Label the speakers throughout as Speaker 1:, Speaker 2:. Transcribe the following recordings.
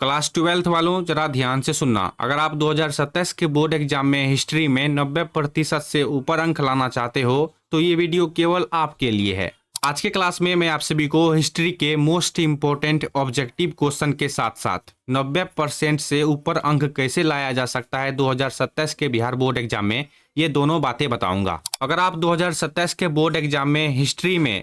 Speaker 1: Class 12th वालों जरा ध्यान से सुनना। अगर आप 2027 के बोर्ड एग्जाम में हिस्ट्री में 90% से ऊपर अंक लाना चाहते हो तो ये वीडियो केवल आपके लिए है। आज के क्लास में मैं आप सभी को हिस्ट्री के मोस्ट इंपॉर्टेंट ऑब्जेक्टिव क्वेश्चन के साथ साथ 90% से ऊपर अंक कैसे लाया जा सकता है 2027 के बिहार बोर्ड एग्जाम में, ये दोनों बातें बताऊंगा। अगर आप 2027 के बोर्ड एग्जाम में हिस्ट्री में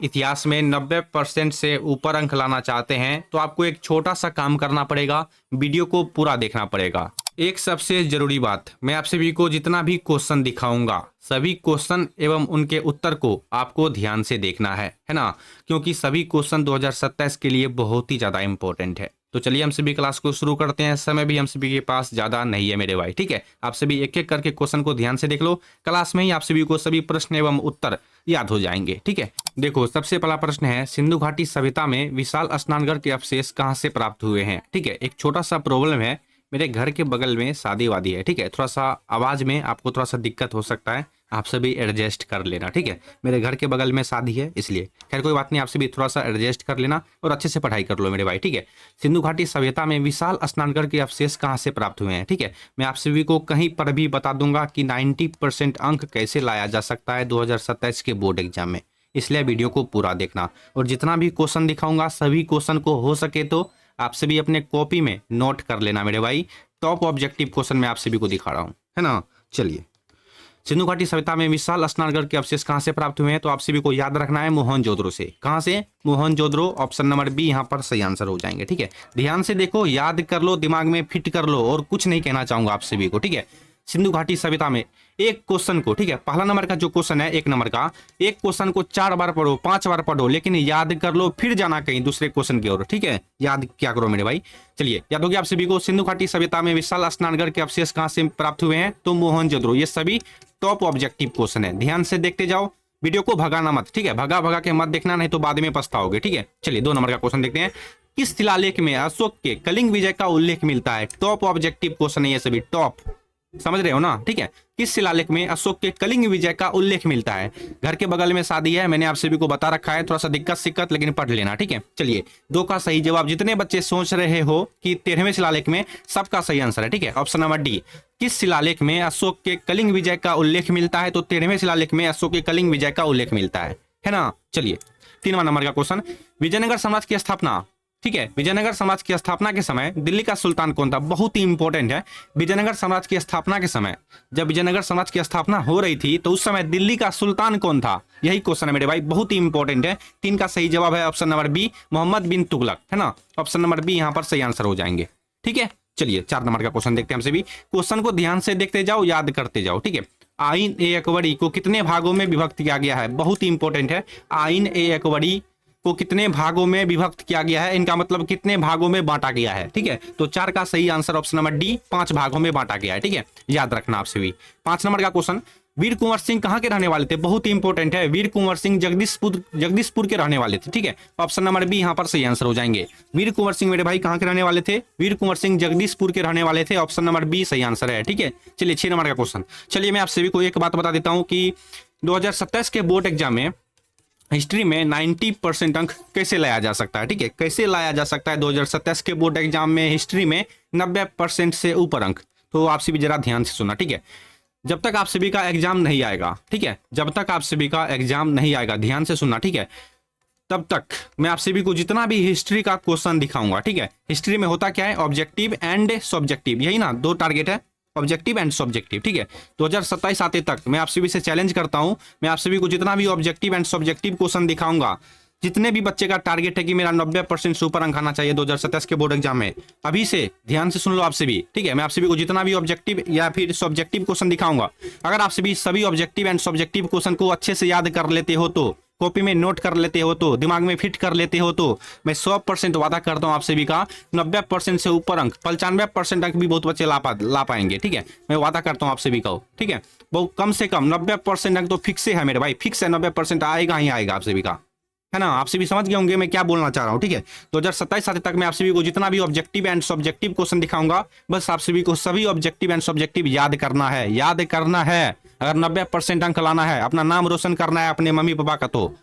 Speaker 1: इतिहास में 90% से ऊपर अंक लाना चाहते हैं तो आपको एक छोटा सा काम करना पड़ेगा, वीडियो को पूरा देखना पड़ेगा। एक सबसे जरूरी बात, मैं आप सभी को जितना भी क्वेश्चन दिखाऊंगा सभी क्वेश्चन एवं उनके उत्तर को आपको ध्यान से देखना है ना, क्योंकि सभी क्वेश्चन 2027 के लिए बहुत ही ज्यादा इंपॉर्टेंट है। तो चलिए हम सभी क्लास को शुरू करते हैं। समय भी हम सभी के पास ज्यादा नहीं है मेरे भाई, ठीक है। आप सभी एक एक करके क्वेश्चन को ध्यान से देख लो, क्लास में ही आप सभी को सभी प्रश्न एवं उत्तर याद हो जाएंगे, ठीक है। देखो, सबसे पहला प्रश्न है, सिंधु घाटी सभ्यता में विशाल स्नानघर के अवशेष कहाँ से प्राप्त हुए हैं? ठीक है, एक छोटा सा प्रॉब्लम है, मेरे घर के बगल में शादी वादी है, ठीक है। थोड़ा सा आवाज में आपको थोड़ा सा दिक्कत हो सकता है, आप सभी एडजस्ट कर लेना, ठीक है। मेरे घर के बगल में शादी है इसलिए, खैर कोई बात नहीं, आप सभी थोड़ा सा एडजस्ट कर लेना और अच्छे से पढ़ाई कर लो मेरे भाई, ठीक है। सिंधु घाटी सभ्यता में विशाल स्नानघर के अवशेष कहाँ से प्राप्त हुए हैं? ठीक है, मैं आप सभी को कहीं पर भी बता दूंगा कि 90% अंक कैसे लाया जा सकता है 2027 के बोर्ड एग्जाम में, इसलिए वीडियो को पूरा देखना। और जितना भी क्वेश्चन दिखाऊंगा सभी क्वेश्चन को हो सके तो आप सभी अपने कॉपी में नोट कर लेना मेरे भाई। टॉप ऑब्जेक्टिव क्वेश्चन मैं आप सभी को दिखा रहा हूं, है ना। चलिए, सिंधु घाटी सभ्यता में विशाल स्नानघर के अवशेष कहां से प्राप्त हुए हैं? तो आप सभी को याद रखना है मोहनजोदड़ो से। कहां से? मोहनजोदड़ो। ऑप्शन नंबर बी यहां पर सही आंसर हो जाएंगे, ठीक है। ध्यान से देखो, याद कर लो, दिमाग में फिट कर लो, और कुछ नहीं कहना चाहूंगा आप सभी को, ठीक है। सिंधु घाटी सभ्यता में एक क्वेश्चन को, ठीक है, पहला नंबर का जो क्वेश्चन है 1 नंबर का, एक क्वेश्चन को 4 बार पढ़ो, 5 बार पढ़ो, लेकिन याद कर लो, फिर जाना कहीं दूसरे क्वेश्चन की ओर, ठीक है। याद क्या करो मेरे भाई। चलिए, याद हो गया आप सभी को। सिंधु घाटी सभ्यता में विशाल स्नानघर के अवशेष कहां से प्राप्त हुए हैं? तो मोहनजोदड़ो। ये सभी टॉप ऑब्जेक्टिव क्वेश्चन है, ध्यान से देखते जाओ, वीडियो को भगाना मत, ठीक है। भगा भगा के मत देखना, नहीं तो बाद में पछताओगे, ठीक है। चलिए, 2 नंबर का क्वेश्चन देखते हैं। किस शिलालेख में अशोक के कलिंग विजय का उल्लेख मिलता है? टॉप ऑब्जेक्टिव क्वेश्चन है ये सभी, टॉप, समझ रहे हो ना, ठीक है। किस शिलालेख में अशोक के कलिंग विजय का उल्लेख मिलता है? घर के बगल में शादी है, मैंने आप सभी को बता रखा है, थोड़ा सा दिक्कत सिक्कत, लेकिन पढ़ लेना, ठीक है। चलिए, 2 का सही जवाब। जितने बच्चे सोच रहे हो कि 13वें शिलालेख में, सबका सही आंसर है, ठीक है। ऑप्शन नंबर डी, किस शिलालेख में अशोक के कलिंग विजय का उल्लेख मिलता है? तो 13वें शिलालेख में अशोक के कलिंग विजय का उल्लेख मिलता है ना। चलिए, 3वां नंबर का क्वेश्चन, विजयनगर साम्राज्य की स्थापना, ठीक है, विजयनगर साम्राज्य की स्थापना के समय दिल्ली का सुल्तान कौन था? बहुत ही इंपॉर्टेंट है। विजयनगर साम्राज्य की स्थापना के समय, जब विजयनगर साम्राज्य की स्थापना हो रही थी तो उस समय दिल्ली का सुल्तान कौन था? यही क्वेश्चन है मेरे भाई, बहुत ही इंपॉर्टेंट है। 3 का सही जवाब है ऑप्शन नंबर बी, मोहम्मद बिन तुगलक, है ना। ऑप्शन नंबर बी यहां पर सही आंसर हो जाएंगे, ठीक है। चलिए, 4 नंबर का क्वेश्चन देखते हैं हम सभी। क्वेश्चन को ध्यान से देखते जाओ, याद करते जाओ, ठीक है। आइन ए अकबरी को कितने भागों में विभक्त किया गया है? बहुत ही इंपॉर्टेंट है। आइन ए अकबरी को कितने भागों में विभक्त किया गया है, इनका मतलब कितने भागों में बांटा गया है, ठीक है। तो 4 का सही आंसर ऑप्शन नंबर डी, 5 भागों में बांटा गया है, ठीक है। याद रखना आप सभी। 5 नंबर का क्वेश्चन, वीर कुंवर सिंह कहां के रहने वाले थे? बहुत ही इंपॉर्टेंट है। वीर कुंवर सिंह जगदीशपुर के रहने वाले थे, ठीक है। ऑप्शन नंबर बी यहां पर सही आंसर हो जाएंगे। वीर कुंवर सिंह मेरे भाई कहां के रहने वाले थे? वीर कुंवर सिंह जगदीशपुर के रहने वाले थे। ऑप्शन नंबर बी सही आंसर है, ठीक है। चलिए, 6 नंबर का क्वेश्चन। चलिए, मैं आप सभी को एक बात बता देता हूं कि 2027 के बोर्ड एग्जाम में हिस्ट्री में 90% अंक कैसे लाया जा सकता है, ठीक है। कैसे लाया जा सकता है 2027 के बोर्ड एग्जाम में हिस्ट्री में 90% से ऊपर अंक? तो आप सभी जरा ध्यान से सुनना, ठीक है। जब तक आप सभी का एग्जाम नहीं आएगा, ठीक है, जब तक आप सभी का एग्जाम नहीं आएगा, ध्यान से सुनना, ठीक है, तब तक मैं आप सभी को जितना भी हिस्ट्री का क्वेश्चन दिखाऊंगा, ठीक है। हिस्ट्री में होता क्या है? ऑब्जेक्टिव एंड सब्जेक्टिव, यही ना 2 टारगेट है, ऑब्जेक्टिव एंड सब्जेक्टिव, ठीक है। 2027 आते तक मैं आप सभी से चैलेंज करता हूं, मैं आप सभी को जितना भी ऑब्जेक्टिव एंड सब्जेक्टिव क्वेश्चन दिखाऊंगा, जितने भी बच्चे का टारगेट है कि मेरा 90% से ऊपर अंक आना चाहिए 2027 के बोर्ड एग्जाम में, अभी से ध्यान से सुन लो आप सभी, ठीक है। मैं आप सभी को जितना भी ऑब्जेक्टिव या फिर सब्जेक्टिव क्वेश्चन दिखाऊंगा, अगर आप सभी सभी ऑब्जेक्टिव एंड सब्जेक्टिव क्वेश्चन को अच्छे से याद कर लेते हो, तो कॉपी में नोट कर लेते हो, तो दिमाग में फिट कर लेते हो, तो मैं 100% वादा करता हूं आप सभी का 90% से ऊपर अंक, 95% अंक भी बहुत बच्चे ला पाएंगे, ठीक है। मैं वादा करता हूं आप सभी का, ठीक है। बहुत कम से कम 90% अंक तो फिक्स है मेरे भाई, फिक्स है, 90% आएगा ही आएगा आप सभी का, है ना। आप सभी समझ गए होंगे मैं क्या बोलना चाह रहा हूं, ठीक है। 2027 आते तक मैं आप सभी को जितना भी ऑब्जेक्टिव एंड सब्जेक्टिव क्वेश्चन दिखाऊंगा, बस आप सभी को सभी ऑब्जेक्टिव एंड सब्जेक्टिव याद करना है, याद करना है। अगर 90% अंक लाना है, अपना नाम रोशन करना है अपने मम्मी पापा का, तो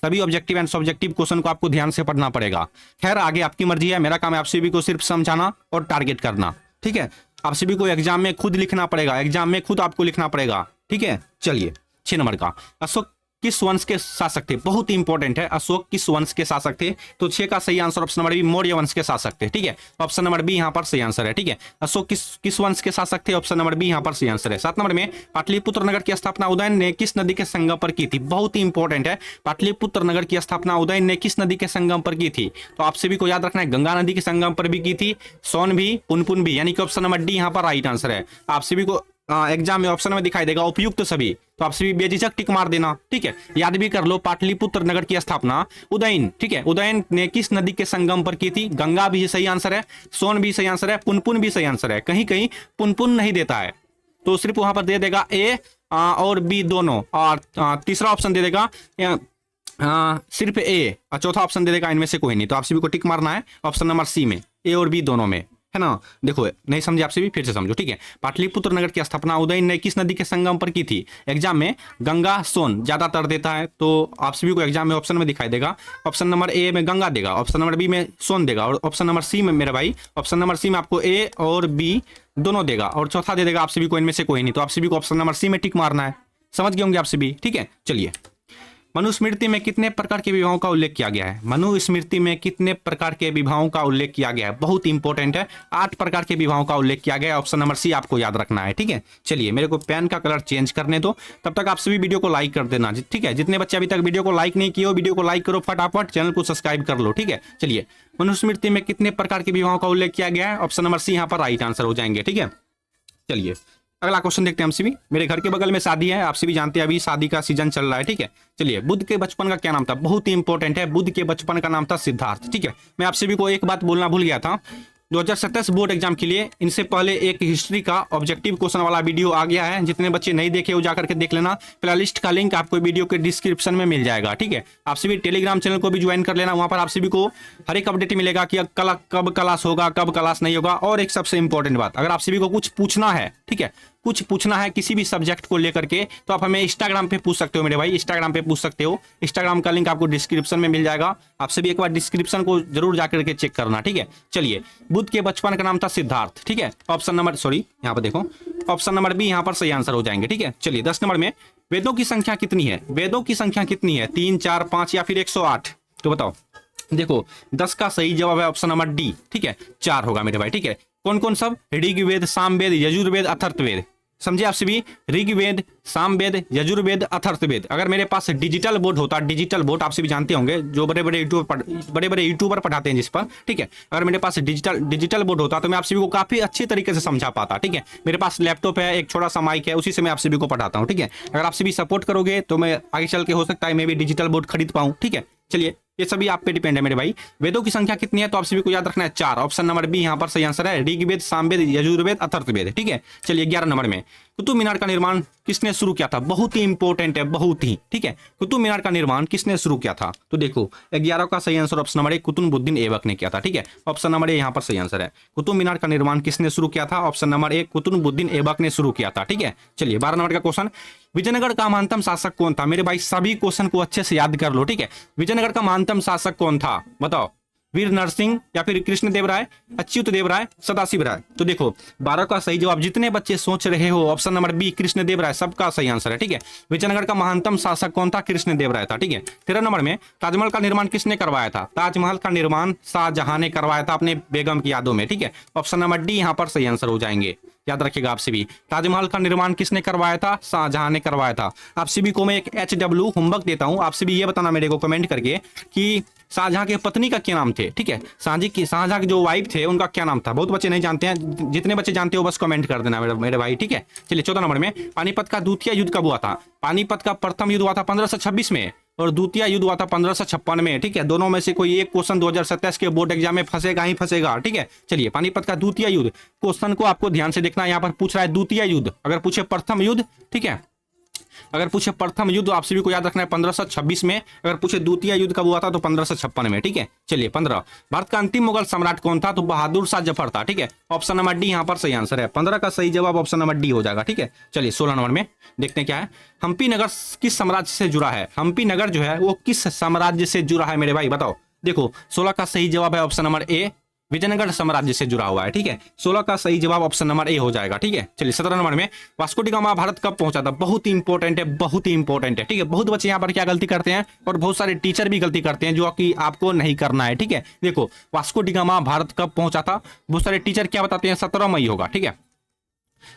Speaker 1: सभी ऑब्जेक्टिव एंड सब्जेक्टिव क्वेश्चन को आपको ध्यान से पढ़ना पड़ेगा। खैर आगे आपकी मर्जी है, मेरा काम है आप सभी को सिर्फ समझाना और टारगेट करना, ठीक है। आप सभी को एग्जाम में खुद लिखना पड़ेगा, एग्जाम में खुद आपको लिखना पड़ेगा, ठीक है। चलिए 6 नंबर का, अशोक किस वंश के शासक थे? बहुत ही इंपॉर्टेंट है, अशोक किस वंश के शासक थे? तो 6 का सही answer option number B, Maurya वंश के शासक थे, ठीक है। ऑप्शन नंबर बी यहाँ पर सही आंसर है, ठीक है। अशोक किस वंश के शासक थे? ऑप्शन नंबर बी यहाँ पर सही आंसर है। 7 नंबर में पाटलिपुत्र नगर की स्थापना उदयन ने किस नदी के संगम पर की थी? बहुत ही इंपॉर्टेंट है, पाटलिपुत्र नगर की स्थापना उदयन ने किस नदी के संगम पर की थी? तो आप सभी को याद रखना है, गंगा नदी के संगम पर भी की थी, सोन भी, पुनपुन भी, यानी कि ऑप्शन नंबर डी यहाँ पर राइट आंसर है। आप सभी को एग्जाम में ऑप्शन में दिखाई देगा उपयुक्त सभी, तो आप सभी बेझिझक टिक मार देना, ठीक है। याद भी कर लो, पाटलिपुत्र नगर की स्थापना उदयन, ठीक है, उदयन ने किस नदी के संगम पर की थी? गंगा भी सही आंसर है, सोन भी सही आंसर है, पुनपुन भी सही आंसर है। कहीं कहीं पुनपुन नहीं देता है, तो सिर्फ वहां पर दे देगा ए और बी दोनों, और तीसरा ऑप्शन दे देगा सिर्फ ए, और चौथा ऑप्शन दे देगा इनमें से कोई नहीं। तो आप सभी को टिक मारना है ऑप्शन नंबर सी में, ए और बी दोनों में, है ना। देखो नहीं समझे आप सभी, फिर से समझो, ठीक है। पाटलिपुत्र नगर की स्थापना उदयन ने किस नदी के संगम पर की थी? एग्जाम में गंगा सोन ज्यादातर देता है, तो आप सभी को एग्जाम में ऑप्शन में दिखाई देगा, ऑप्शन नंबर ए में गंगा देगा, ऑप्शन नंबर बी में सोन देगा, और ऑप्शन नंबर सी में मेरे भाई, ऑप्शन नंबर सी में आपको ए और बी दोनों देगा, और चौथा दे देगा आप सभी को इनमें से कोई नहीं। तो आप सभी को ऑप्शन नंबर सी में टिक मारना है, समझ गए होंगे आप सभी, ठीक है। चलिए, मनुस्मृति में कितने प्रकार के विवाहों का उल्लेख किया गया है? मनुस्मृति में कितने प्रकार के विवाहों का उल्लेख किया गया है? बहुत इंपॉर्टेंट है, 8 प्रकार के विवाहों का उल्लेख किया गया है, ऑप्शन नंबर सी आपको याद रखना है, ठीक है। चलिए मेरे को पेन का कलर चेंज करने दो, तब तक आप सभी वीडियो को लाइक कर देना, ठीक है। जितने बच्चे अभी तक वीडियो को लाइक नहीं किए हो, वीडियो को लाइक करो फटाफट, चैनल को सब्सक्राइब कर लो, ठीक है। चलिए, मनुस्मृति में कितने प्रकार के विवाहों का उल्लेख किया गया है? ऑप्शन नंबर सी यहाँ पर राइट आंसर हो जाएंगे, ठीक है। चलिए अगला क्वेश्चन देखते हैं हम सभी। मेरे घर के बगल में शादी है, आप सभी जानते हैं अभी शादी का सीजन चल रहा है, ठीक है। चलिए, बुद्ध के बचपन का क्या नाम था? बहुत ही इंपॉर्टेंट है, बुद्ध के बचपन का नाम था सिद्धार्थ, ठीक है। मैं आप सभी को एक बात बोलना भूल गया था, 2027 बोर्ड एग्जाम के लिए इनसे पहले एक हिस्ट्री का ऑब्जेक्टिव क्वेश्चन वाला वीडियो आ गया है, जितने बच्चे नहीं देखे वो जाकर के देख लेना। प्लेलिस्ट का लिंक आपको वीडियो के डिस्क्रिप्शन में मिल जाएगा, ठीक है। आप सभी टेलीग्राम चैनल को भी ज्वाइन कर लेना, वहां पर आप सभी को हर एक अपडेट मिलेगा कि कब क्लास होगा, कब क्लास नहीं होगा। और एक सबसे इंपॉर्टेंट बात, अगर आप सभी को कुछ पूछना है, ठीक है, कुछ पूछना है किसी भी सब्जेक्ट को लेकर के, तो आप हमें इंस्टाग्राम पे पूछ सकते हो मेरे भाई, इंस्टाग्राम पे पूछ सकते हो। इंस्टाग्राम का लिंक आपको डिस्क्रिप्शन में मिल जाएगा, आप सभी एक बार डिस्क्रिप्शन को जरूर जाकर के चेक करना, ठीक है। चलिए, बुद्ध के बचपन का नाम था सिद्धार्थ, ठीक है। ऑप्शन नंबर यहाँ पर देखो, ऑप्शन नंबर बी यहाँ पर सही आंसर हो जाएंगे, ठीक है। चलिए 10 नंबर में वेदों की संख्या कितनी है? वेदों की संख्या कितनी है? 3, 4, 5 या फिर 108? तो बताओ। देखो 10 का सही जवाब है ऑप्शन नंबर डी, ठीक है, 4 होगा मेरे भाई, ठीक है। कौन कौन सब? ऋग्वेद, सामवेद, यजुर्वेद, अथर्ववेद। समझे आप सभी? ऋग्वेद, सामवेद, यजुर्वेद, अथर्ववेद। अगर मेरे पास डिजिटल बोर्ड होता, डिजिटल बोर्ड आप सभी जानते होंगे, जो बड़े बड़े यूट्यूबर पढ़ाते हैं जिस पर, ठीक है। अगर मेरे पास डिजिटल बोर्ड होता तो मैं आप सभी को काफी अच्छे तरीके से समझा पाता, ठीक है। मेरे पास लैपटॉप है, एक छोटा सा माइक है, उसी से मैं आप सभी को पढ़ाता हूँ, ठीक है। अगर आप सभी सपोर्ट करोगे तो मैं आगे चल के हो सकता है मैं भी डिजिटल बोर्ड खरीद पाऊँ, ठीक है। चलिए, ये सभी आप पे डिपेंड है मेरे भाई। वेदों की संख्या कितनी है? तो आप सभी को याद रखना है 4, ऑप्शन नंबर बी यहाँ पर सही आंसर है, ऋग्वेद, सामवेद, यजुर्वेद, अथर्ववेद, ठीक है। चलिए 11 नंबर में कुतुब मीनार का निर्माण किसने शुरू किया था? बहुत ही इंपॉर्टेंट है, बहुत ही, ठीक है। कुतुब मीनार का निर्माण किसने शुरू किया था? तो देखो 11 का सही answer option number A, Qutubuddin Aibak ने किया था, ठीक है। ऑप्शन नंबर ए यहाँ पर सही आंसर है। कुतुब मीनार का निर्माण किसने शुरू किया था? Option number A, Qutubuddin Aibak ने शुरू किया था, ठीक है। चलिए 12 नंबर का क्वेश्चन, विजयनगर का महानतम शासक कौन था? मेरे भाई सभी क्वेश्चन को अच्छे से याद कर लो, ठीक है। विजयनगर का महानतम शासक कौन था? बताओ। वीर नरसिंह या फिर कृष्णदेव राय, अच्युत देव राय, सदाशिव राय? तो देखो 12 का सही जवाब, जितने बच्चे सोच रहे हो, ऑप्शन नंबर बी कृष्णदेव राय, सबका सही आंसर है, ठीक है। विजयनगर का महानतम शासक कौन था? कृष्णदेव राय था, ठीक है। 13 नंबर में ताजमहल का निर्माण किसने करवाया था? ताजमहल का निर्माण शाहजहां ने करवाया था अपने बेगम की यादों में, ठीक है। ऑप्शन नंबर डी यहाँ पर सही आंसर हो जाएंगे, याद रखिएगा आप सभी। ताजमहल का निर्माण किसने करवाया था? शाहजहां ने करवाया था। आप सभी को मैं एक HW होमवर्क देता हूं, आप सभी ये बताना मेरे को कमेंट करके कि शाहजहां की पत्नी का क्या नाम थे, ठीक है। शाहजहां की जो वाइफ थे उनका क्या नाम था? बहुत बच्चे नहीं जानते हैं, जितने बच्चे जानते हो बस कमेंट कर देना मेरे भाई, ठीक है। चलिए 14 नंबर में पानीपत का द्वितीय युद्ध कब हुआ था? पानीपत का प्रथम युद्ध हुआ था 1526 में, और द्वितीय युद्ध हुआ था 1556 में, ठीक है। दोनों में से कोई एक क्वेश्चन 2027 के बोर्ड एग्जाम में फंसेगा ही फंसेगा, ठीक है। चलिए पानीपत का द्वितीय युद्ध, क्वेश्चन को आपको ध्यान से देखना, यहाँ पर पूछ रहा है द्वितीय युद्ध, अगर पूछे प्रथम युद्ध, ठीक है, अगर पूछे प्रथम युद्ध आप सभी को याद रखना है 1526 में। अगर पूछे द्वितीय युद्ध कब हुआ था तो 1556 में। ठीक है, चलिए 15। भारत का अंतिम मुगल सम्राट कौन था? तो बहादुर शाह जफर था। ठीक है, ऑप्शन नंबर डी यहाँ पर सही आंसर है। 15 का सही जवाब ऑप्शन नंबर डी हो जाएगा। ठीक है, चलिए 16 नंबर में देखते हैं क्या है। हम्पी नगर किस साम्राज्य से जुड़ा है? हम्पी नगर जो है वो किस साम्राज्य से जुड़ा है मेरे भाई, बताओ। देखो 16 का सही जवाब है ऑप्शन नंबर ए, विजयनगर साम्राज्य से जुड़ा हुआ है। ठीक है, 16 का सही जवाब ऑप्शन नंबर ए हो जाएगा। ठीक है, चलिए 17 नंबर में वास्को डी गामा भारत कब पहुंचा था? बहुत ही इंपॉर्टेंट है, बहुत ही इंपॉर्टेंट है। ठीक है, बहुत बच्चे यहाँ पर क्या गलती करते हैं और बहुत सारे टीचर भी गलती करते हैं जो कि आपको नहीं करना है। ठीक है, देखो वास्को डी गामा भारत कब पहुंचा था? बहुत सारे टीचर क्या बताते हैं? 17 मई होगा। ठीक है,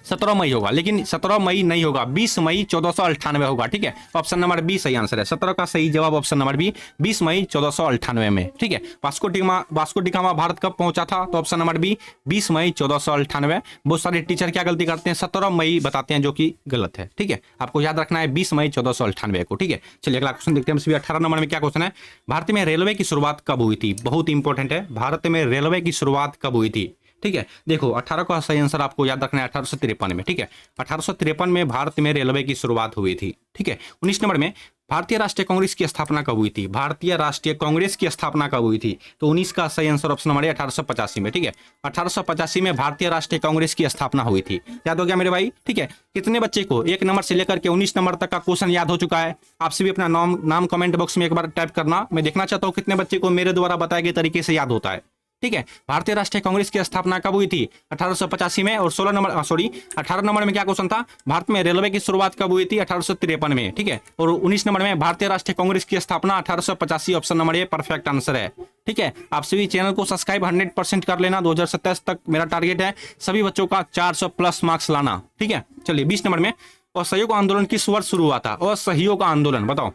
Speaker 1: 17 मई होगा, लेकिन 17 मई नहीं होगा, 20 मई 1498 होगा। ठीक है, ऑप्शन नंबर बी सही आंसर है। 17 का सही जवाब ऑप्शन नंबर बी, 20 मई 1498 में। ठीक है, वास्को डी गामा भारत कब पहुंचा था? तो ऑप्शन नंबर बी, 20 मई 1498। बहुत सारे टीचर क्या गलती करते हैं? 17 मई बताते हैं, जो कि गलत है। ठीक है, आपको याद रखना है 20 मई 1498 को। ठीक है, चलिए अगला क्वेश्चन देखते हैं। 18 नंबर में क्या क्वेश्चन है? भारत में रेलवे की शुरुआत कब हुई थी? बहुत इंपॉर्टेंट है, भारत में रेलवे की शुरुआत कब हुई थी? ठीक है, देखो 18 का सही आंसर आपको याद रखना है 1853 में। ठीक है, 1853 में भारत में रेलवे की शुरुआत हुई थी। ठीक है, 19 नंबर में भारतीय राष्ट्रीय कांग्रेस की स्थापना कब हुई थी? भारतीय राष्ट्रीय कांग्रेस की स्थापना कब हुई थी? तो 19 का सही आंसर ऑप्शन नंबर 1885 में। ठीक है, 1885 में भारतीय राष्ट्रीय कांग्रेस की स्थापना हुई थी। याद हो गया मेरे भाई? ठीक है, कितने बच्चे को 1 नंबर से लेकर के 19 नंबर तक का क्वेश्चन याद हो चुका है? आपसे भी अपना नाम कमेंट बॉक्स में एक बार टाइप करना, मैं देखना चाहता हूँ कितने बच्चे को मेरे द्वारा बताए गए तरीके से याद होता है। ठीक है, भारतीय राष्ट्रीय कांग्रेस की स्थापना कब हुई थी? 1885 में। और 18 नंबर में क्या क्वेश्चन था? भारत में रेलवे की शुरुआत कब हुई थी? 1853 में। ठीक है, और 19 नंबर में भारतीय राष्ट्रीय कांग्रेस की स्थापना 1885, option number a perfect answer है। ठीक है, आप सभी चैनल को सब्सक्राइब 100% कर लेना। 2027 तक मेरा टारगेट है सभी बच्चों का 400 प्लस मार्क्स लाना। ठीक है, चलिए 20 नंबर में असहयोग आंदोलन किस वर्ष शुरू हुआ था? असहयोग आंदोलन बताओ।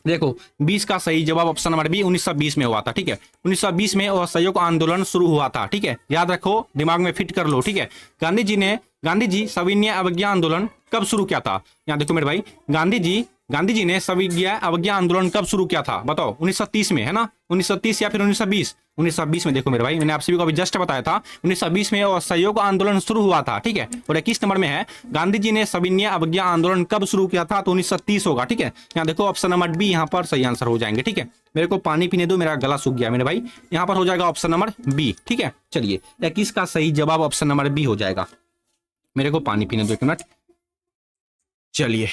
Speaker 1: देखो 20 का सही जवाब ऑप्शन नंबर बी, 1920 में हुआ था। ठीक है, 1920 में असहयोग आंदोलन शुरू हुआ था। ठीक है, याद रखो, दिमाग में फिट कर लो। ठीक है, गांधी जी सविनय अवज्ञा आंदोलन कब शुरू किया था? यहाँ देखो मेरे भाई, गांधी जी ने सविनय अवज्ञा आंदोलन कब शुरू किया था? बताओ। 1930 में है ना, 1930 या फिर 1920? 1920 में। देखो मेरे भाई, मैंने आप सभी को अभी जस्ट बताया था 1920 में असहयोग आंदोलन शुरू हुआ था। ठीक है, और 21 नंबर में है गांधी जी ने सविनय अवज्ञा आंदोलन कब शुरू किया था? तो 1930 होगा। ठीक है, यहाँ देखो ऑप्शन नंबर बी यहाँ पर सही आंसर हो जाएंगे। ठीक है, मेरे को पानी पीने दो, मेरा गला सूख गया मेरे भाई। यहाँ पर हो जाएगा ऑप्शन नंबर बी। ठीक है, चलिए 21 का सही जवाब ऑप्शन नंबर बी हो जाएगा। मेरे को पानी पीने दो 1 मिनट। चलिए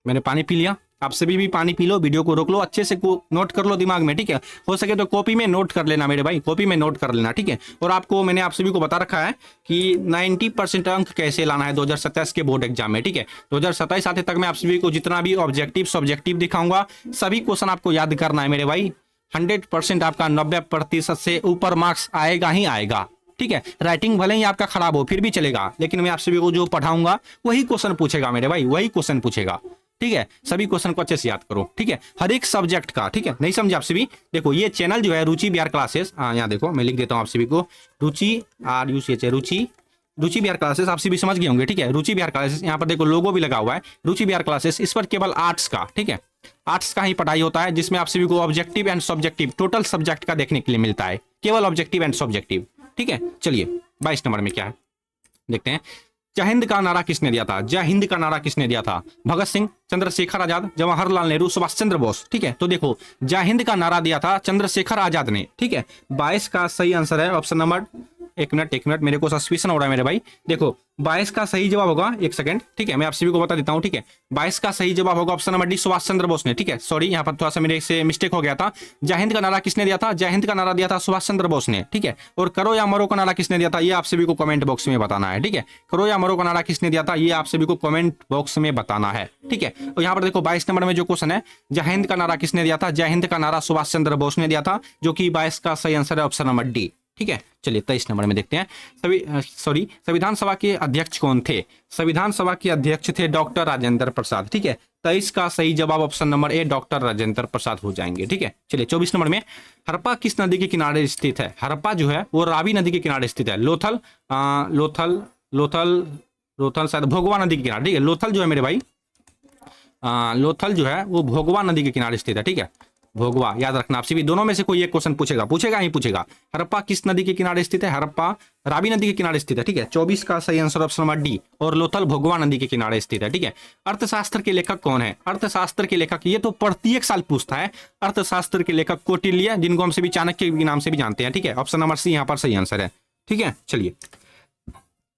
Speaker 1: मैंने पानी पी लिया, आप सभी भी पानी पी लो, वीडियो को रोक लो, अच्छे से नोट कर लो दिमाग में। ठीक है, हो सके तो कॉपी में नोट कर लेना मेरे भाई, कॉपी में नोट कर लेना। ठीक है, और आपको मैंने आप सभी को बता रखा है कि 90% अंक कैसे लाना है 2027 के बोर्ड एग्जाम में। ठीक है, 2027 आते तक मैं आप सभी को जितना भी ऑब्जेक्टिव सब्जेक्टिव दिखाऊंगा, सभी क्वेश्चन आपको याद करना है मेरे भाई। 100% आपका 90% से ऊपर मार्क्स आएगा ही आएगा। ठीक है, राइटिंग भले ही आपका खराब हो फिर भी चलेगा, लेकिन मैं आप सभी को जो पढ़ाऊंगा वही क्वेश्चन पूछेगा मेरे भाई, वही क्वेश्चन पूछेगा। ठीक है, सभी क्वेश्चन को अच्छे से याद करो। ठीक है, हर एक सब्जेक्ट का। ठीक है, नहीं समझे आप सभी? देखो ये चैनल जो है रुचि बिहार क्लासेस, यहाँ देखो मैं लिख देता हूँ आप सभी को, रुचि बिहार क्लासेस, आप सभी समझ गए होंगे। ठीक है, रुचि बिहार क्लासेस, यहाँ पर देखो लोगो भी लगा हुआ है, रुचि बिहार क्लासेस। इस पर केवल आर्ट्स का, ठीक है, आर्ट्स का ही पढ़ाई होता है, जिसमें आप सभी को objective and subjective total subject का देखने के लिए मिलता है, केवल ऑब्जेक्टिव एंड सब्जेक्टिव। ठीक है, चलिए 22 नंबर में क्या है देखते हैं। जय हिंद का नारा किसने दिया था? जय हिंद का नारा किसने दिया था? भगत सिंह, चंद्रशेखर आजाद, जवाहरलाल नेहरू, सुभाष चंद्र बोस। ठीक है, तो देखो जय हिंद का नारा दिया था चंद्रशेखर आजाद ने। ठीक है, 22 का सही आंसर है ऑप्शन नंबर, एक मिनट मेरे को सस्पिशन हो रहा है मेरे भाई। देखो 22 का सही जवाब होगा, एक सेकंड। ठीक है, मैं आप सभी को बता देता हूं। ठीक है, 22 का सही जवाब होगा option number D, Subhash Chandra Bose ने। ठीक है, सॉरी यहाँ पर थोड़ा सा मेरे से मिस्टेक हो गया था। जय हिंद का नारा किसने दिया था? जय हिंद का नारा दिया था सुभाष चंद्र बोस ने। ठीक है, और करो या मरो का नारा किसने दिया था? ये आप सभी को कमेंट बॉक्स में बताना है। ठीक है, करो या मरो का नारा किसने दिया था? ये आप सभी को कमेंट बॉक्स में बताना है। ठीक है, और यहाँ पर देखो 22 नंबर में जो क्वेश्चन है, जय हिंद का नारा किसने दिया था? जय हिंद का नारा सुभाष चंद्र बोस ने दिया था, जो कि 22 का सही आंसर है ऑप्शन नंबर डी। ठीक है, चलिए 23 नंबर में देखते हैं। संविधान सभा के अध्यक्ष कौन थे? संविधान सभा के अध्यक्ष थे डॉक्टर राजेंद्र प्रसाद। ठीक है, 23 का सही जवाब option number A, doctor Rajendra Prasad हो जाएंगे। ठीक है, चलिए 24 नंबर में हरप्पा किस नदी के किनारे स्थित है? हरप्पा जो है वो रावी नदी के किनारे स्थित है। लोथल शायद भोगवा नदी के किनारे। ठीक है, लोथल जो है मेरे भाई, लोथल जो है वो भोगवा नदी के किनारे स्थित है। ठीक है, भोगवा, याद रखना आपसे भी दोनों में से कोई एक क्वेश्चन पूछेगा ही पूछेगा। हड़प्पा किस नदी के किनारे स्थित है? हड़प्पा रावी नदी के किनारे स्थित है, ठीक है। 24 का सही आंसर ऑप्शन नंबर डी। और लोथल भोगवा नदी के किनारे स्थित है, ठीक है। अर्थशास्त्र के लेखक कौन है? अर्थशास्त्र के लेखक, ये तो प्रत्येक साल पूछता है। अर्थशास्त्र के लेखक कौटिल्य, जिनको हम सभी चाणक्य के नाम से भी जानते हैं, ठीक है। ऑप्शन नंबर सी यहाँ पर सही आंसर है, ठीक है। चलिए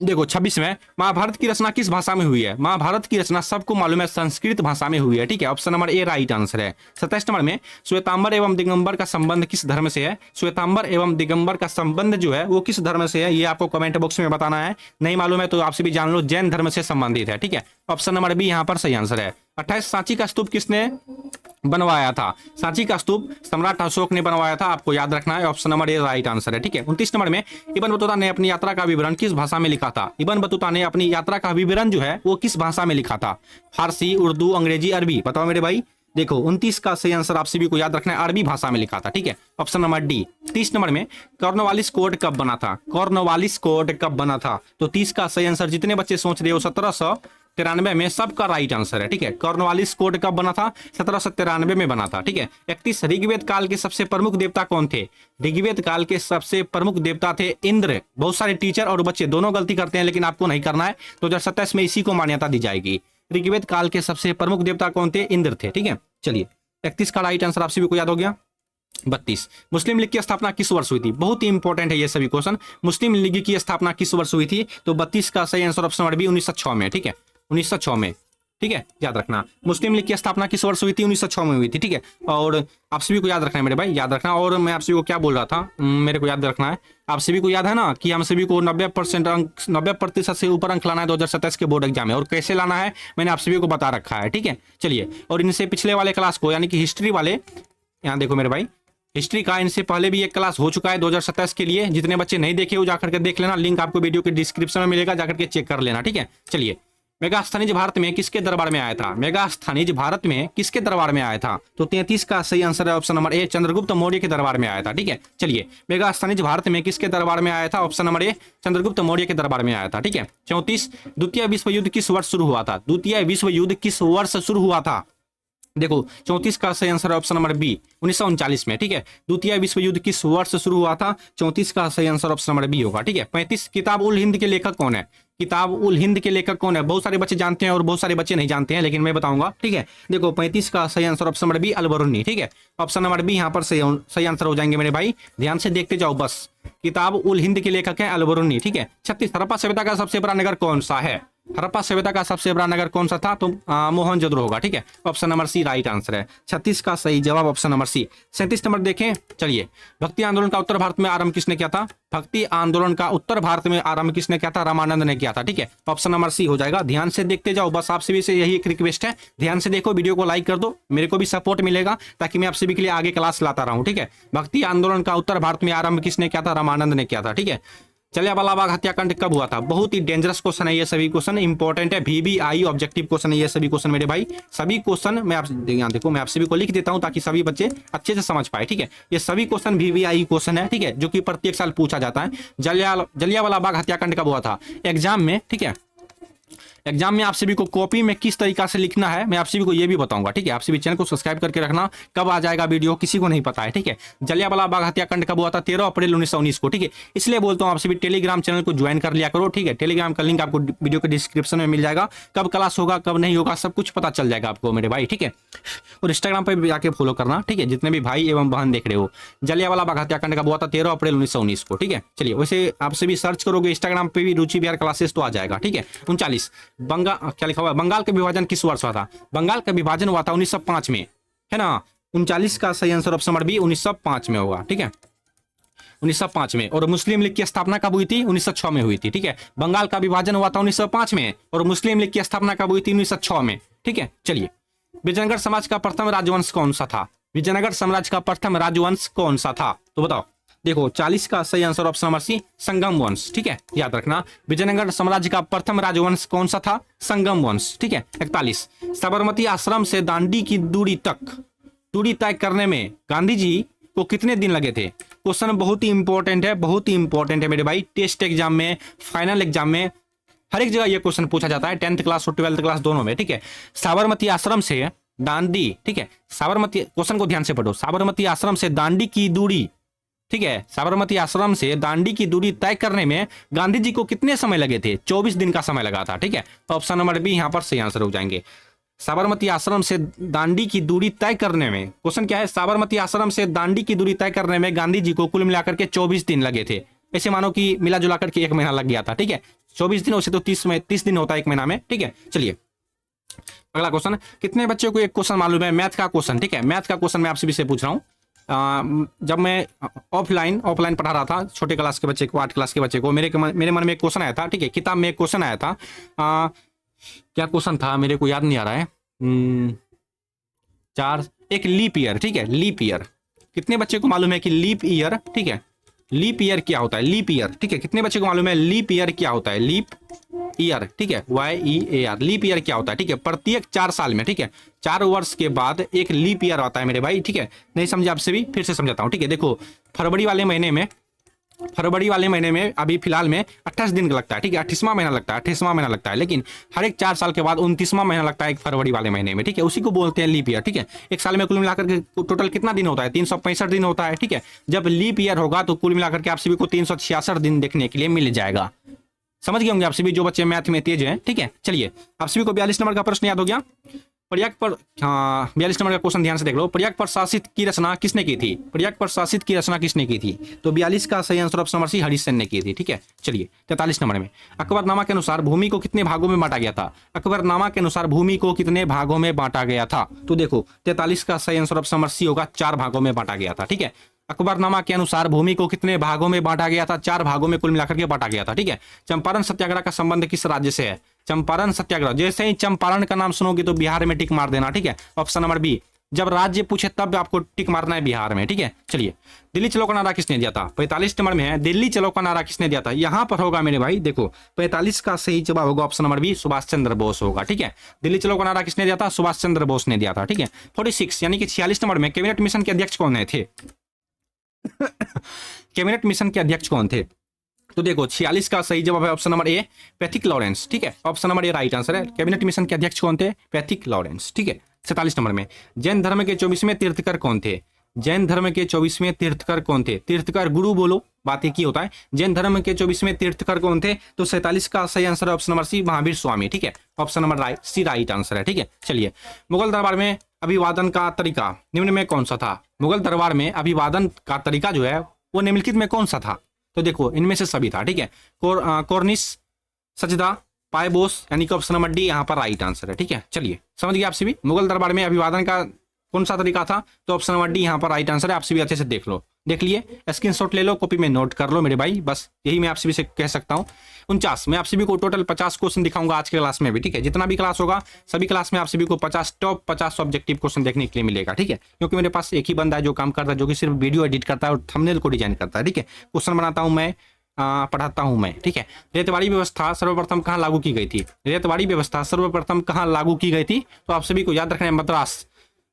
Speaker 1: देखो 26 में, महाभारत की रचना किस भाषा में हुई है? महाभारत की रचना सबको मालूम है संस्कृत भाषा में हुई है, ठीक है। ऑप्शन नंबर ए राइट आंसर है। 27 नंबर में, श्वेतांबर एवं दिगंबर का संबंध किस धर्म से है? श्वेतांबर एवं दिगंबर का संबंध जो है वो किस धर्म से है, ये आपको कमेंट बॉक्स में बताना है। नहीं मालूम है तो आपसे भी जान लो, जैन धर्म से संबंधित है, ठीक है। ऑप्शन नंबर बी यहाँ पर सही आंसर है। 28 सांची का स्तूप किसने बनवाया था? सांची का स्तूप सम्राट अशोक ने बनवाया था, आपको याद रखना है। ऑप्शन नंबर ए राइट आंसर है, ठीक है। 29 नंबर में, इब्न बतूता ने अपनी यात्रा का विवरण किस भाषा में लिखा था? इब्न बतूता ने अपनी यात्रा का विवरण जो है वो किस भाषा में लिखा था? फारसी, उर्दू, अंग्रेजी, अरबी? बताओ मेरे भाई। देखो 29 का सही आंसर आप सभी को याद रखना है, अरबी भाषा में लिखा था, ठीक है। Option number D. 30 नंबर में, कॉर्नवालिस कोड कब बना था? कॉर्नवालिस कोड कब बना था? तो 30 का सही आंसर जितने बच्चे सोच रहे हो 1793 में, सबका राइट आंसर है, ठीक है। कॉर्नवालिस कोड कब बना था? 1793 में बना था, ठीक है। 31 ऋग्वेद काल के सबसे प्रमुख देवता कौन थे? ऋग्वेद काल के सबसे प्रमुख देवता थे इंद्र। बहुत सारे टीचर और बच्चे दोनों गलती करते हैं, लेकिन आपको नहीं करना है। 2027 में इसी को मान्यता दी जाएगी। ऋग्वेद काल के सबसे प्रमुख देवता कौन थे? इंद्र थे, ठीक है। चलिए 31 का राइट आंसर आप सभी को याद हो गया। 32 मुस्लिम लीग की स्थापना किस वर्ष हुई थी? बहुत ही इंपॉर्टेंट है ये सभी क्वेश्चन। मुस्लिम लीग की स्थापना किस वर्ष हुई थी? तो 32 का सही आंसर ऑप्शन नंबर बी 1906 में, ठीक है। 1906 में, ठीक है, याद रखना। मुस्लिम लीग की स्थापना किस वर्ष हुई थी? 1906 में हुई थी, ठीक है। और आप सभी को याद रखना है मेरे भाई, याद रखना। और मैं आप सभी को क्या बोल रहा था, मेरे को याद रखना है। आप सभी को याद है ना कि हम सभी को 90% से ऊपर अंक लाना है 2027 के बोर्ड एग्जाम में। और कैसे लाना है मैंने आप सभी को बता रखा है, ठीक है। चलिए, और इनसे पिछले वाले क्लास को, यानी कि हिस्ट्री वाले, यहाँ देखो मेरे भाई, हिस्ट्री का इनसे पहले भी एक क्लास हो चुका है 2027 के लिए। जितने बच्चे नहीं देखे वो जाकर के देख लेना, लिंक आपको वीडियो के डिस्क्रिप्शन में मिलेगा, जाकर के चेक कर लेना, ठीक है। चलिए, मेगास्थनीज भारत में किसके दरबार में आया था? मेगास्थनीज भारत में किसके दरबार में आया था? तो 33 का सही आंसर है ऑप्शन नंबर ए, चंद्रगुप्त मौर्य के दरबार में आया था, ठीक है। चलिए, मेगास्थनीज भारत में किसके दरबार में आया था? ऑप्शन नंबर ए, चंद्रगुप्त मौर्य के दरबार में आया था, ठीक है। 34 द्वितीय विश्व युद्ध किस वर्ष शुरू हुआ था? द्वितीय विश्व युद्ध किस वर्ष शुरू हुआ था? देखो 34 का सही आंसर है ऑप्शन नंबर बी 1939 में, ठीक है। द्वितीय विश्व युद्ध किस वर्ष शुरू हुआ था? 34 का सही आंसर ऑप्शन नंबर बी होगा, ठीक है। 35 किताब उल हिंद के लेखक कौन है? किताब उल हिंद के लेखक कौन है? बहुत सारे बच्चे जानते हैं और बहुत सारे बच्चे नहीं जानते हैं, लेकिन मैं बताऊंगा, ठीक है। देखो 35 का सही answer option number B Al-Biruni, ठीक है। ऑप्शन नंबर बी यहाँ पर सही आंसर हो जाएंगे मेरे भाई, ध्यान से देखते जाओ बस। किताब उल हिंद के लेखक है अल-बरूनी, ठीक है। 36 हड़प्पा सभ्यता का सबसे बड़ा नगर कौन सा है? हड़प्पा सभ्यता का सबसे बड़ा नगर कौन सा था? तो मोहनजोदड़ो होगा, ठीक है। Option number C right answer है। 36 का सही जवाब ऑप्शन नंबर सी। 37 नंबर देखें, चलिए, भक्ति आंदोलन का उत्तर भारत में आरंभ किसने किया था? भक्ति आंदोलन का उत्तर भारत में आरंभ किसने किया था? रामानंद ने किया था, ठीक है। ऑप्शन नंबर सी हो जाएगा। ध्यान से देखते जाओ बस, आप सभी से यही एक रिक्वेस्ट है, ध्यान से देखो, वीडियो को लाइक कर दो, मेरे को भी सपोर्ट मिलेगा ताकि मैं आप सभी के लिए आगे क्लास लाता रहूं, ठीक है। भक्ति आंदोलन का उत्तर भारत में आरंभ किसने किया था? रामानंद ने किया था, ठीक है। जलियांवाला बाग हत्याकांड कब हुआ था? बहुत ही डेंजरस क्वेश्चन है ये सभी क्वेश्चन, इंपॉर्टेंट है, VBI ऑब्जेक्टिव क्वेश्चन है ये सभी क्वेश्चन मेरे भाई। सभी क्वेश्चन मैं आप यहाँ देखो, मैं आप सभी को लिख देता हूँ ताकि सभी बच्चे अच्छे से समझ पाए, ठीक है। ये सभी क्वेश्चन VBI क्वेश्चन है, ठीक है, जो कि प्रत्येक साल पूछा जाता है। जलियांवाला बाग हत्याकांड कब हुआ था? एग्जाम में, ठीक है। एग्जाम में आप सभी को कॉपी में किस तरीका से लिखना है मैं आप सभी को ये भी बताऊंगा, ठीक है। आप सभी चैनल को सब्सक्राइब करके रखना, कब आ जाएगा वीडियो किसी को नहीं पता है, ठीक है। जलियांवाला बाग हत्याकांड कब हुआ था? 13 अप्रैल 1919 को, ठीक है। इसलिए बोलता हूं आप सभी टेलीग्राम चैनल को ज्वाइन कर लिया करो, ठीक है। टेलीग्राम का लिंक आपको वीडियो के डिस्क्रिप्शन में मिल जाएगा। कब क्लास होगा कब नहीं होगा सब कुछ पता चल जाएगा आपको मेरे भाई, ठीक है। और इंस्टाग्राम पर भी जाके फॉलो करना, ठीक है, जितने भी भाई एवं बहन देख रहे हो। जलियांवाला बाग हत्याकांड कब हुआ था? 13 अप्रैल 1919 को, ठीक है। चलिए, वैसे आप सभी सर्च करोगे इंस्टाग्राम पे भी रुचि बिहार क्लासेस तो आ जाएगा, ठीक है। 39 बंगाल का विभाजन किस वर्ष हुआ था? बंगाल का विभाजन हुआ था 1905 में, है ना। 39 का सही आंसर ऑप्शन नंबर बी 1905 में होगा, ठीक है। 1905 में। और मुस्लिम लीग की स्थापना कब हुई थी? 1906 में हुई थी, ठीक है। बंगाल का विभाजन हुआ था 1905 में और मुस्लिम लीग की स्थापना कब हुई थी? 1906 में, ठीक है। चलिए, विजयनगर समाज का प्रथम राजवंश कौन सा था? विजयनगर साम्राज्य का प्रथम राजवंश कौन सा था? तो बताओ। देखो 40 का सही आंसर ऑप्शन नंबर सी संगम वंश, ठीक है, याद रखना। विजयनगर साम्राज्य का प्रथम राजवंश कौन सा था? संगम वंश, ठीक है। 41 साबरमती आश्रम से दांडी की दूरी तय करने में गांधी जी को कितने दिन लगे थे? क्वेश्चन बहुत ही इंपॉर्टेंट है, बहुत ही इंपॉर्टेंट है मेरे भाई। टेस्ट एग्जाम में, फाइनल एग्जाम में, हर एक जगह ये क्वेश्चन पूछा जाता है, 10th क्लास और 12th क्लास दोनों में, ठीक है। साबरमती आश्रम से दांडी, ठीक है, साबरमती, क्वेश्चन को ध्यान से पढ़ो, साबरमती आश्रम से दांडी की दूरी, ठीक है, साबरमती आश्रम से दांडी की दूरी तय करने में गांधी जी को कितने समय लगे थे? 24 दिन का समय लगा था, ठीक है। तो ऑप्शन नंबर बी यहां पर सही आंसर हो जाएंगे। साबरमती आश्रम से दांडी की दूरी तय करने में, क्वेश्चन क्या है, साबरमती आश्रम से दांडी की दूरी तय करने में गांधी जी को कुल मिलाकर के 24 दिन लगे थे। ऐसे मानो कि मिला जुला करके 1 महीना लग गया था, ठीक है। 24 दिन वैसे तो 30 दिन होता है 1 महीना में, ठीक है। चलिए अगला क्वेश्चन, कितने बच्चों को एक क्वेश्चन मालूम है, मैथ का क्वेश्चन, ठीक है, मैथ का क्वेश्चन मैं आपसे भी से पूछ रहा हूँ। जब मैं ऑफलाइन पढ़ा रहा था छोटे क्लास के बच्चे को, 8 क्लास के बच्चे को, मेरे मन में एक क्वेश्चन आया था, ठीक है, किताब में एक क्वेश्चन आया था। क्या क्वेश्चन था मेरे को याद नहीं आ रहा है। एक लीप ईयर, ठीक है, लीप ईयर, कितने बच्चे को मालूम है कि लीप ईयर, ठीक है, लीप ईयर क्या होता है, लीप ईयर, ठीक है, कितने बच्चे को मालूम है लीप ईयर क्या होता है, लीप ईयर, ठीक है, YEAR, लीप ईयर क्या होता है, ठीक है, प्रत्येक 4 साल में, ठीक है, 4 वर्ष के बाद एक लीप ईयर आता है मेरे भाई, ठीक है। नहीं समझे आपसे भी फिर से समझाता हूँ, ठीक है। देखो फरवरी वाले महीने में अभी फिलहाल में 28 दिन लगता है, ठीक है, 28वां महीना लगता है, लेकिन हर एक 4 साल के बाद 29वां महीना लगता है एक फरवरी वाले महीने में, ठीक है, उसी को बोलते हैं लीप ईयर, ठीक है। एक साल में कुल मिलाकर के टोटल कितना दिन होता है, 365 दिन होता है, ठीक है। जब लीप ईयर होगा तो कुल मिलाकर के आप सभी को 366 दिन देखने के लिए मिल जाएगा। समझ गए होंगे आप सभी जो बच्चे मैथ में तेज हैं, ठीक है। चलिए आप सभी को 42 नंबर का प्रश्न याद हो गया। पर्याय पर 42 नंबर का क्वेश्चन ध्यान से देख लो, पर्याय पर शासित की रचना किसने की थी, पर्याय पर शासित की रचना किसने की थी? तो 42 का सही answer option number C Harisena ने की थी, ठीक है। चलिए 43 नंबर में, अकबरनामा के अनुसार भूमि को कितने भागों में बांटा गया था? अकबरनामा के अनुसार भूमि को कितने भागों में बांटा गया था? तो देखो 43 का सही आंसर ऑप्शन नंबर सी होगा, 4 भागों में बांटा गया था, ठीक है। अकबरनामा के अनुसार भूमि को कितने भागों में बांटा गया था? 4 भागों में कुल मिलाकर के बांटा गया था, ठीक है। चंपारण सत्याग्रह का संबंध किस राज्य से है? चंपारण सत्याग्रह, जैसे ही चंपारण का नाम सुनोगे तो बिहार में टिक मार देना, ठीक है। ऑप्शन नंबर बी, जब राज्य पूछे तब आपको टिक मारना है बिहार में, ठीक है। चलिए दिल्ली चलो का नारा किसने दिया था? 45 नंबर में है, दिल्ली चलो का नारा किसने दिया था? यहां पर होगा मेरे भाई, देखो 45 का सही जवाब होगा option number B, Subhash Chandra Bose होगा, ठीक है। दिल्ली चलो का नारा किसने दिया था? सुभाष चंद्र बोस ने दिया था, ठीक है। 46 यानी कि 46 नंबर में, कैबिनेट मिशन के अध्यक्ष कौन थे? कैबिनेट मिशन के अध्यक्ष कौन थे? तो देखो 46 का सही जवाब है ऑप्शन नंबर ए, पैथिक लॉरेंस, ठीक है। ऑप्शन नंबर ए राइट आंसर है। कैबिनेट मिशन के अध्यक्ष कौन थे? पैथिक लॉरेंस, ठीक है। 47 नंबर में, जैन धर्म के 24वें तीर्थकर कौन थे? जैन धर्म के 24वें तीर्थकर कौन थे? तीर्थकर गुरु बोलो, बात एक ही होता है। जैन धर्म के 24वें तीर्थकर कौन थे? तो 47 का सही आंसर है option number C, Mahavir Swami, ठीक है। Option number C right answer है, ठीक है। चलिए मुगल दरबार में अभिवादन का तरीका निम्न में कौन सा था? मुगल दरबार में अभिवादन का तरीका जो है वो निम्नलिखित में कौन सा था? तो देखो इनमें से सभी था, ठीक है। कोर्निश, सजदा, पायबोस, यानी कि ऑप्शन नंबर डी यहाँ पर राइट आंसर है, ठीक है। चलिए समझ गए आप सभी, मुगल दरबार में अभिवादन का कौन सा तरीका था? तो ऑप्शन नंबर डी यहाँ पर राइट आंसर है। आप सभी अच्छे से देख लो, देख लिए, स्क्रीनशॉट ले लो, कॉपी में नोट कर लो मेरे भाई, बस यही मैं आप सभी से कह सकता हूँ। 49 मैं आप सभी को टोटल 50 क्वेश्चन दिखाऊंगा आज के क्लास में भी, ठीक है। जितना भी क्लास होगा सभी क्लास में आप सभी को 50 टॉप 50 ऑब्जेक्टिव क्वेश्चन देखने के लिए मिलेगा, ठीक है। क्योंकि मेरे पास एक ही बंदा है जो काम करता है, जो कि सिर्फ वीडियो एडिट करता है और थंबनेल को डिजाइन करता है, ठीक है। क्वेश्चन बनाता हूँ मैं, पढ़ाता हूं मैं, ठीक है। रेतवाड़ी व्यवस्था सर्वप्रथम कहां लागू की गई थी? रेतवाड़ी व्यवस्था सर्वप्रथम कहां लागू की गई थी? तो आप सभी को याद रखना है मद्रास,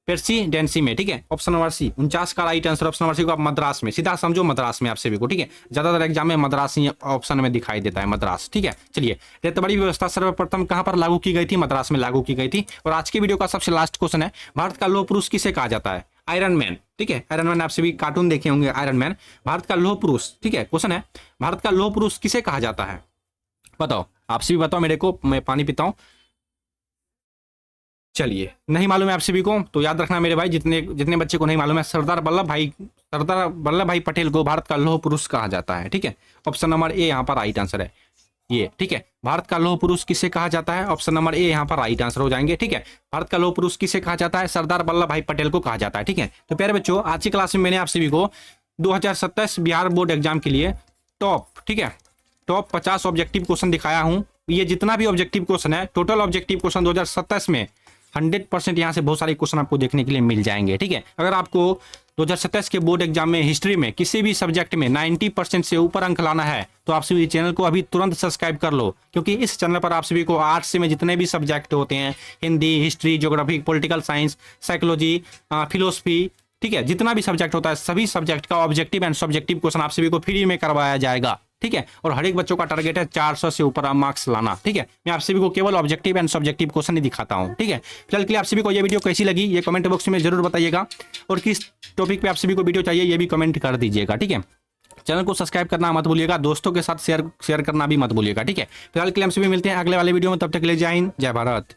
Speaker 1: प्रेसिडेंसी में, ठीक है। ऑप्शन नंबर सी 49 का right answer option number C को आप मद्रास में, सीधा समझो मद्रास में आप सभी को, ठीक है। ज्यादातर एग्जाम में मद्रास ही ऑप्शन में दिखाई देता है, मद्रास, ठीक है। चलिए रेतवाड़ी व्यवस्था सर्वप्रथम कहां पर लागू की गई थी? मद्रास में लागू की गई थी। और आज की वीडियो का सबसे लास्ट क्वेश्चन है, भारत का लौह पुरुष किसे कहा जाता है? आयरन मैन, ठीक है। आयरन मैन आप सभी कार्टून देखे होंगे, आयरन मैन। भारत का लौह पुरुष, ठीक है, क्वेश्चन है, भारत का लौह पुरुष किसे कहा जाता है? बताओ, आप सभी बताओ मेरे को, मैं पानी पीता हूं। चलिए नहीं मालूम है आप सभी को तो याद रखना मेरे भाई, जितने बच्चे को नहीं मालूम है, सरदार वल्लभ भाई पटेल को भारत का लौह पुरुष कहा जाता है, ठीक है। ऑप्शन नंबर ए यहाँ पर राइट आंसर है ये, ठीक है। भारत का लौह पुरुष किसे कहा जाता है? ऑप्शन नंबर ए यहाँ पर राइट आंसर हो जाएंगे, ठीक है। भारत का लौह पुरुष किसे कहा जाता है? सरदार वल्लभ भाई पटेल को कहा जाता है, ठीक है। तो प्यारे बच्चों, आज की क्लास में मैंने आप सभी को 2027 बिहार बोर्ड एग्जाम के लिए टॉप, ठीक है, टॉप 50 ऑब्जेक्टिव क्वेश्चन दिखाया हूं। ये जितना भी ऑब्जेक्टिव क्वेश्चन है, टोटल ऑब्जेक्टिव क्वेश्चन 2027 में 100% यहाँ से बहुत सारे क्वेश्चन आपको देखने के लिए मिल जाएंगे, ठीक है। अगर आपको 2027 के बोर्ड एग्जाम में हिस्ट्री में किसी भी सब्जेक्ट में 90% से ऊपर अंक लाना है तो आप सभी चैनल को अभी तुरंत सब्सक्राइब कर लो, क्योंकि इस चैनल पर आप सभी को आर्ट्स से में जितने भी सब्जेक्ट होते हैं, Hindi, history, geography, political science, psychology, philosophy, ठीक है, जितना भी सब्जेक्ट होता है सभी सब्जेक्ट का ऑब्जेक्टिव एंड सब्जेक्टिव क्वेश्चन आप सभी को फ्री में करवाया जाएगा, ठीक है। और हर एक बच्चों का टारगेट है 400 से ऊपर मार्क्स लाना, ठीक है। मैं आप सभी को केवल ऑब्जेक्टिव एंड सब्जेक्टिव क्वेश्चन ही दिखाता हूँ, ठीक है। फिलहाल के लिए आप सभी को ये वीडियो कैसी लगी ये कमेंट बॉक्स में जरूर बताइएगा, और किस टॉपिक पे आप सभी को वीडियो चाहिए ये भी कमेंट कर दीजिएगा, ठीक है। चैनल को सब्सक्राइब करना मत भूलिएगा, दोस्तों के साथ शेयर करना भी मत भूलिएगा, ठीक है। फिलहाल के लिए हम सभी मिलते हैं अगले वाले वीडियो में, तब तक के लिए जय हिंद, जय भारत।